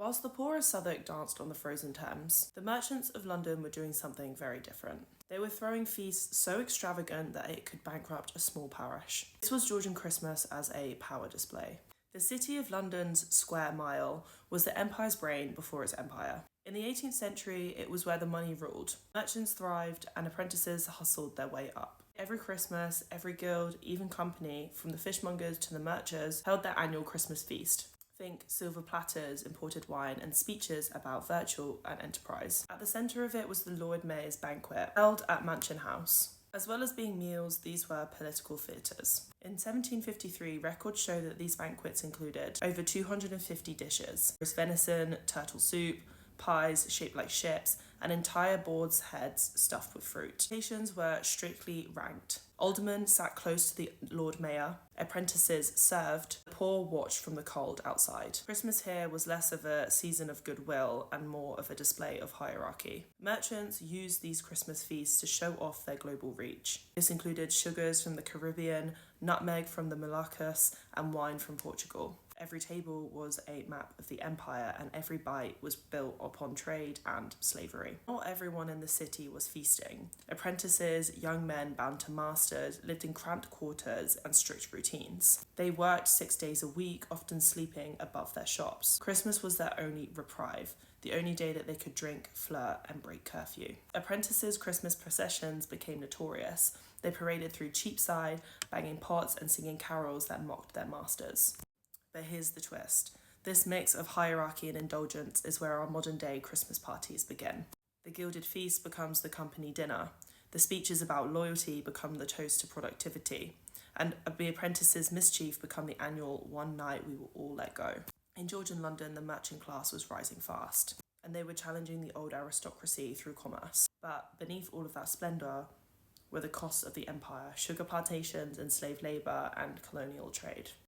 Whilst the poor of Southwark danced on the frozen Thames, the merchants of London were doing something very different. They were throwing feasts so extravagant that it could bankrupt a small parish. This was Georgian Christmas as a power display. The City of London's square mile was the empire's brain before its empire. In the 18th century, it was where the money ruled. Merchants thrived and apprentices hustled their way up. Every Christmas, every guild, even company, from the fishmongers to the merchants, held their annual Christmas feast. Think silver platters, imported wine, and speeches about virtue and enterprise. At the centre of it was the Lord Mayor's banquet, held at Mansion House. As well as being meals, these were political theatres. In 1753, records show that these banquets included over 250 dishes: roast venison, turtle soup, pies shaped like ships, and entire boar's heads stuffed with fruit. Stations were strictly ranked. Aldermen sat close to the Lord Mayor. Apprentices served. The poor watched from the cold outside. Christmas here was less of a season of goodwill and more of a display of hierarchy. Merchants used these Christmas feasts to show off their global reach. This included sugars from the Caribbean, nutmeg from the Moluccas, and wine from Portugal. Every table was a map of the empire, and every bite was built upon trade and slavery. Not everyone in the city was feasting. Apprentices, young men bound to masters, lived in cramped quarters and strict routines. They worked 6 days a week, often sleeping above their shops. Christmas was their only reprieve, the only day that they could drink, flirt, and break curfew. Apprentices' Christmas processions became notorious. They paraded through Cheapside, banging pots and singing carols that mocked their masters. But here's the twist. This mix of hierarchy and indulgence is where our modern-day Christmas parties begin. The gilded feast becomes the company dinner. The speeches about loyalty become the toast to productivity. And the apprentices' mischief become the annual one night we will all let go. In Georgian London, the merchant class was rising fast, and they were challenging the old aristocracy through commerce. But beneath all of that splendour were the costs of the empire: sugar plantations, enslaved labour, and colonial trade.